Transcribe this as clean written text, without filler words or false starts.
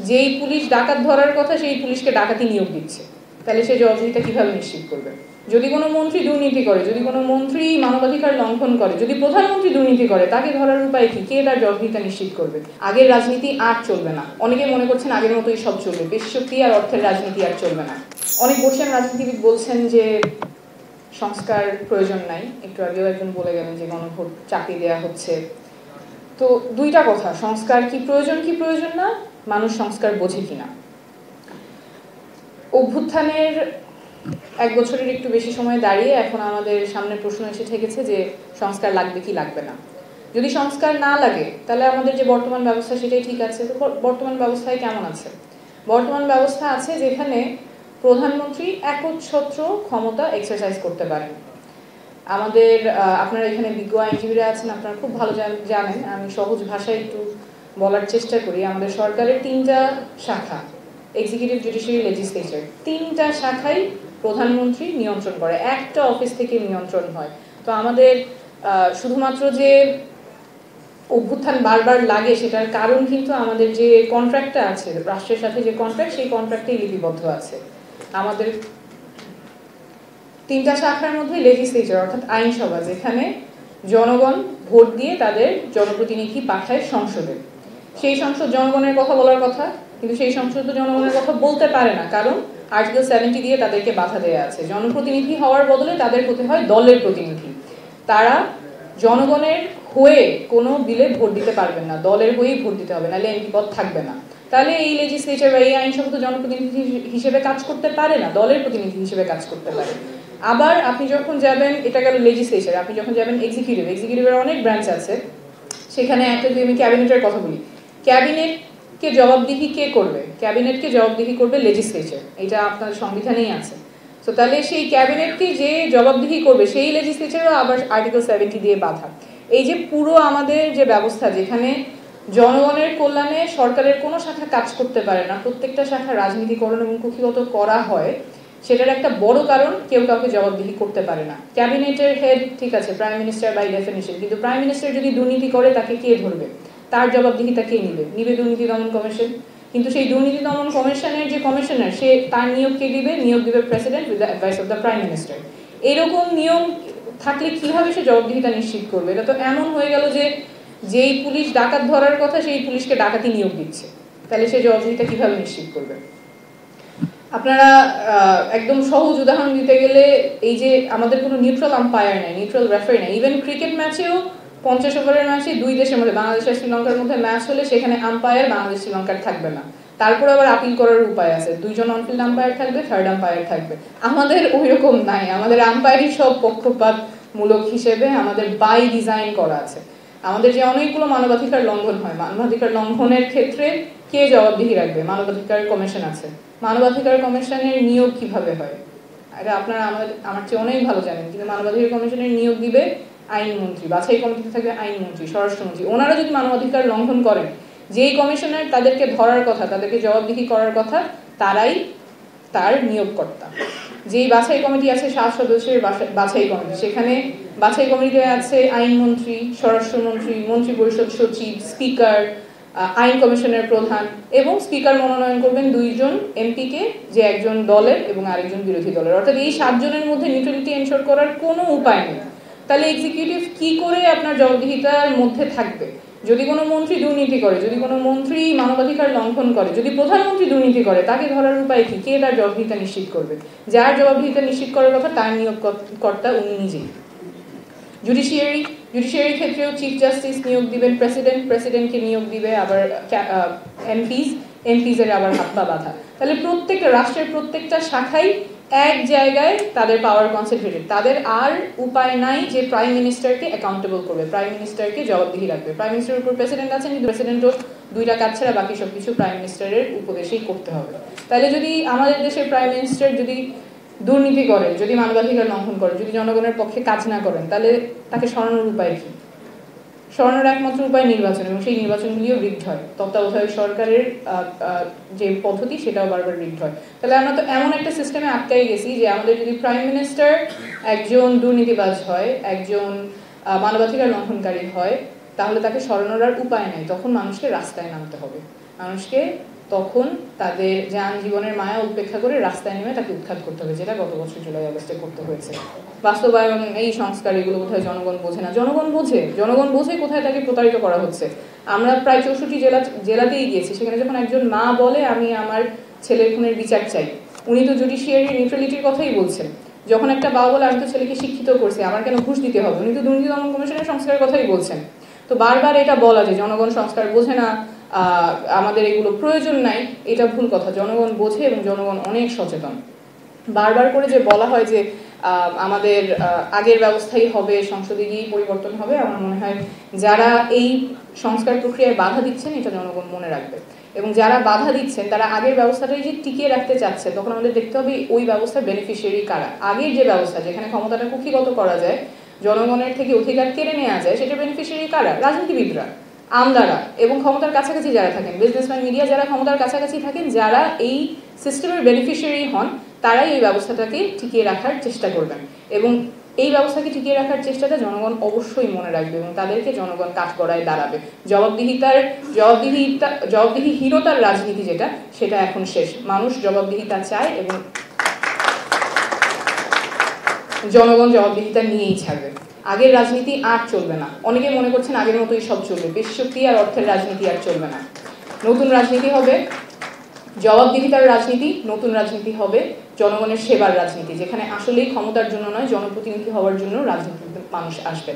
যেই পুলিশ ডাকাত ধরার কথা সেই পুলিশকে ডাকাতি নিয়োগ দিচ্ছে, তাহলে সে জবাবদিহিতা কিভাবে নিশ্চিত করবে? যদি কোনো মন্ত্রী দুর্নীতি করে, যদি কোনো মন্ত্রী মানবাধিকার লঙ্ঘন করে, যদি প্রধানমন্ত্রী দুর্নীতি করে, তাকে ধরার উপায় কি? কে তার জবাবদিহিতা নিশ্চিত করবে? আগের রাজনীতি আর চলবে না। অনেকে মনে করছেন আগের মতোই সব চলবে, পেশি শক্তি আর অর্থের রাজনীতি আর চলবে না। অনেক বর্ষিয়ান রাজনীতিবিদ বলছেন যে সংস্কার প্রয়োজন নাই। একটু আগেও একজন বলে গেলেন যে গণভোট চাকরি দেওয়া হচ্ছে। তো দুইটা কথা, সংস্কার কি প্রয়োজন কি প্রয়োজন না, মানুষ সংস্কার বোঝে কিনা। অভ্যুত্থানের 1 বছরের একটু বেশি সময় দাঁড়িয়ে এখন আমাদের সামনে প্রশ্ন এসে ঠেকেছে যে সংস্কার লাগবে কি লাগবে না। যদি সংস্কার না লাগে তাহলে আমাদের যে বর্তমান ব্যবস্থা সেটাই ঠিক আছে। তো বর্তমান ব্যবস্থায় কেমন আছে? বর্তমান ব্যবস্থা আছে যেখানে প্রধানমন্ত্রী একচ্ছত্র ক্ষমতা এক্সারসাইজ করতে পারেন। আমাদের আপনারা এখানে বিজ্ঞ আইনজীবীরা আছেন, আপনারা খুব ভালো জানেন। আমি সহজ ভাষায় একটু বলার চেষ্টা করি। আমাদের সরকারের 3টা শাখা, এক্সিকিউটিভ, জুডিশিয়ারি, লেজিসলেচার, 3টা শাখাই প্রধানমন্ত্রী নিয়ন্ত্রণ করে, একটা অফিস থেকে নিয়ন্ত্রণ হয়। তো আমাদের শুধুমাত্র যে অভ্যুত্থান বারবার লাগে সেটার কারণ কিন্তু আমাদের যে কন্ট্রাক্টটা আছে, রাষ্ট্রের সাথে যে কন্ট্রাক্ট, সেই কন্ট্রাক্টেই লিপিবদ্ধ আছে। আমাদের 3টা শাখার মধ্যে লেজিসলেচার অর্থাৎ আইনসভা, যেখানে জনগণ ভোট দিয়ে তাদের জনপ্রতিনিধি পাঠায় সংসদে। সেই সংসদ জনগণের কথা বলার কথা, কিন্তু সেই সংসদ তো জনগণের কথা বলতে পারে না, কারণ আর্টিকেল 70 দিয়ে তাদেরকে বাধা দেওয়া আছে। জনপ্রতিনিধি হওয়ার বদলে তাদের হতে হয় দলের প্রতিনিধি। তারা জনগণের হয়ে কোনো বিলে ভোট দিতে পারবেন না, দলের হয়েই ভোট দিতে হবে, নাহলে এমপি পদ থাকবে না। তাহলে এই লেজিসলেচার বা এই আইনসভা তো জনপ্রতিনিধি হিসেবে কাজ করতে পারে না, দলের প্রতিনিধি হিসেবে কাজ করতে পারে। আবার আপনি যখন যাবেন, এটা গেল লেজিসলেচার, আপনি যখন যাবেন এক্সিকিউটিভের অনেক ব্রাঞ্চ আছে। সেখানে একটা যদি আমি ক্যাবিনেটের কথা বলি, ক্যাবিনেটকে জবাবদিহি কে করবে? ক্যাবিনেটকে জবাবদিহি করবে লেজিসলেচার, এটা আপনার সংবিধানেই আছে। তো তাহলে সেই ক্যাবিনেটকে যে জবাবদিহি করবে সেই লেজিসলেচারও আবার আর্টিকেল 70 দিয়ে বাধা। এই যে পুরো আমাদের যে ব্যবস্থা, যেখানে জনগণের কল্যাণে সরকারের কোনো শাখা কাজ করতে পারে না, প্রত্যেকটা শাখা রাজনীতিকরণ এবং কুক্ষিগত করা হয়, সেটার একটা বড় কারণ কেউ কাউকে জবাবদিহি করতে পারে না। ক্যাবিনেটের হেড ঠিক আছে, প্রাইম মিনিস্টার বাই ডেফিনিশন, কিন্তু প্রাইম মিনিস্টার যদি দুর্নীতি করে তাকে কে ধরবে? তার জবাবদিহিতা কে নিবে দুর্নীতি দমন কমিশন। কিন্তু সেই দুর্নীতি দমন কমিশনের যে কমিশনার, সে তার নিয়োগ কে দিবে? নিয়োগ দিবে president with the advice of the prime minister. এরকম নিয়ম থাকলে কিভাবে সে জবাবদিহিতা নিশ্চিত করবে? এটা তো এমন হয়ে গেল যে যেই পুলিশ ডাকাত ধরার কথা সেই পুলিশকে ডাকাতি নিয়োগ দিচ্ছে, তাহলে সে জবাবদিহিতা কিভাবে নিশ্চিত করবে? আপনারা একদম সহজ উদাহরণ দিতে গেলে, এই যে আমাদের কোনো নিউট্রাল আম্পায়ার নেই, নিউট্রাল রেফারি নেই। ইভেন ক্রিকেট ম্যাচেও 50 ওভারের ম্যাচে 2 দেশের মধ্যে, বাংলাদেশ আর শ্রীলঙ্কার মধ্যে ম্যাচ হলে সেখানে আম্পায়ার বাংলাদেশ শ্রীলঙ্কার থাকবে না, তারপর আবার আপিল করার উপায় আছে। 2 জন অনফিল্ড আম্পায়ার থাকবে, 3rd আম্পায়ার থাকবে। আমাদের ওইরকম নাই, আমাদের আম্পায়ারই সব পক্ষপাতমূলক হিসেবে আমাদের বাই ডিজাইন করা আছে। আমাদের যে অনেকগুলো মানবাধিকার লঙ্ঘন হয়, মানবাধিকার লঙ্ঘনের ক্ষেত্রে কে জবাবদিহি রাখবে? মানবাধিকার কমিশন আছে। মানবাধিকার কমিশনের নিয়োগ কিভাবে হয় এটা আপনারা আমার চেয়ে অনেক ভালো জানেন। কিন্তু মানবাধিকার কমিশনের নিয়োগ দিবে আইনমন্ত্রী, বাছাই কমিটিতে থাকবে আইনমন্ত্রী, স্বরাষ্ট্রমন্ত্রী। ওনারা যদি মানবাধিকার লঙ্ঘন করেন, যেই কমিশনার তাদেরকে ধরার কথা, তাদেরকে জবাবদিহি করার কথা, তারাই তার নিয়োগকর্তা। যেই বাছাই কমিটি আছে 7 সদস্যের বাছাই কমিটি, সেখানে বাছাই কমিটিতে আছে আইনমন্ত্রী, স্বরাষ্ট্রমন্ত্রী, মন্ত্রী পরিষদ সচিব, স্পিকার, আইন কমিশনের প্রধান, এবং স্পিকার মনোনয়ন করবেন 2 জন এমপিকে, যে একজন দলের এবং আরেকজন বিরোধী দলের। অর্থাৎ এই 7 জনের মধ্যে নিউট্রালিটি এনশোর করার কোনো উপায় নেই। তাহলে এক্সিকিউটিভ কি করে আপনার জবাবদিহিতার মধ্যে থাকবে? যদি কোনো মন্ত্রী দুর্নীতি করে, যদি কোনো মন্ত্রী মানবাধিকার লঙ্ঘন করে, যদি প্রধানমন্ত্রী দুর্নীতি করে, তাকে ধরার উপায় কি? কে তার জবাবদিহিতা নিশ্চিত করবে? যার জবাবদিহিতা নিশ্চিত করার কথা তার নিয়োগকর্তা উনি নিজেই। জুডিশিয়ারি ক্ষেত্রেও চিফ জাস্টিস নিয়োগ দিবেন প্রেসিডেন্টকে নিয়োগ দিবে আবার এমপিস এর আবার হাত পা বাঁধা। তাহলে প্রত্যেকটা রাষ্ট্রের প্রত্যেকটা শাখায় এক জায়গায় তাদের পাওয়ার কনসেন্ট্রেটেড। তাদের আর উপায় নাই যে প্রাইম মিনিস্টারকে অ্যাকাউন্টেবল করবে, প্রাইম মিনিস্টারকে জবাবদিহি রাখবে। প্রাইম মিনিস্টারের উপর প্রেসিডেন্ট আছেন, কিন্তু প্রেসিডেন্টও 2টা কাজ ছাড়া বাকি সবকিছু প্রাইম মিনিস্টারের উপদেশেই করতে হবে। তাহলে যদি আমাদের দেশের প্রাইম মিনিস্টার যদি দুর্নীতি করেন, যদি মানবাধিকার লঙ্ঘন করেন, যদি জনগণের পক্ষে কাজ না করেন, তাহলে তাকে সরানোর উপায় কি? সরানোর একমাত্র উপায় নির্বাচন, এবং সেই নির্বাচনগুলিও রিগড হয়। তত্ত্বাবধায়ক সরকারের যে পদ্ধতি সেটাও বারবার রিগড হয়। তাহলে আমরা তো এমন একটা সিস্টেমে আটকাই গেছি যে আমাদের যদি প্রাইম মিনিস্টার একজন দুর্নীতিবাজ হয়, একজন মানবাধিকার লঙ্ঘনকারী হয়, তাহলে তাকে সরানোর আর উপায় নাই। তখন মানুষকে রাস্তায় নামতে হবে, মানুষকে তখন তাদের যান জীবনের মায়া উপেক্ষা করে রাস্তায় নেমে তাকে উৎখাত করতে হবে, যেটা গত বছর জুলাই আগস্টে করতে হয়েছে। বাস্তবায়ন এই সংস্কার এগুলো কোথায় জনগণ বোঝে না। জনগণ বোঝে কোথায় তাকে প্রতারিত করা হচ্ছে। আমরা প্রায় 64 জেলাতেই গিয়েছি, সেখানে যখন একজন মা বলে আমি আমার ছেলের খুনের বিচার চাই, উনি তো জুডিশিয়ারি নিউট্রালিটির কথাই বলছেন। যখন একটা বাবা বলে আমি তো ছেলেকে শিক্ষিত করছি, আমার কেন ঘুষ দিতে হবে, উনি তো দুর্নীতি দমন কমিশনের সংস্কারের কথাই বলছেন। তো বারবার এটা বলা যে জনগণ সংস্কার বোঝে না, আমাদের এগুলো প্রয়োজন নাই, এটা ভুল কথা। জনগণ বোঝে এবং জনগণ অনেক সচেতন। বারবার করে যে বলা হয় যে আমাদের আগের ব্যবস্থাই হবে, সংসদে গিয়েই পরিবর্তন হবে, আমার মনে হয় যারা এই সংস্কার প্রক্রিয়ায় বাধা দিচ্ছেন এটা জনগণ মনে রাখবে। এবং যারা বাধা দিচ্ছেন তারা আগের ব্যবস্থাটাই যে টিকিয়ে রাখতে চাচ্ছে, তখন আমাদের দেখতে হবে ওই ব্যবস্থার বেনিফিশিয়ারি কারা। আগের যে ব্যবস্থা যেখানে ক্ষমতাটা কুক্ষিগত করা যায়, জনগণের থেকে অধিকার কেড়ে নেওয়া যায়, সেটা বেনিফিশিয়ারি কারা? রাজনীতিবিদরা, আমলারা এবং ক্ষমতার কাছাকাছি যারা থাকেন, বিজনেসম্যান, মিডিয়া, যারা ক্ষমতার কাছাকাছি থাকেন, যারা এই সিস্টেমের বেনিফিশিয়ারি হন, তারাই এই ব্যবস্থাটাকে টিকিয়ে রাখার চেষ্টা করবেন। এবং এই ব্যবস্থাকে টিকিয়ে রাখার চেষ্টাটা জনগণ অবশ্যই মনে রাখবে এবং তাদেরকে জনগণ কাঠগড়ায় দাঁড়াবে। জবাবদিহিহীনতার রাজনীতি যেটা, সেটা এখন শেষ। মানুষ জবাবদিহিতা চায় এবং জনগণ জবাবদিহিতা নিয়েই ছাড়বে। আগের রাজনীতি আর চলবে না। অনেকে মনে করছেন আগের মতোই সব চলবে, পেশি শক্তি আর অর্থের রাজনীতি আর চলবে না। নতুন রাজনীতি হবে জবাবদিহিতার রাজনীতি, নতুন রাজনীতি হবে জনগণের সেবার রাজনীতি, যেখানে আসলেই ক্ষমতার জন্য নয়, জনপ্রতিনিধি হওয়ার জন্য রাজনীতিতে মানুষ আসবে।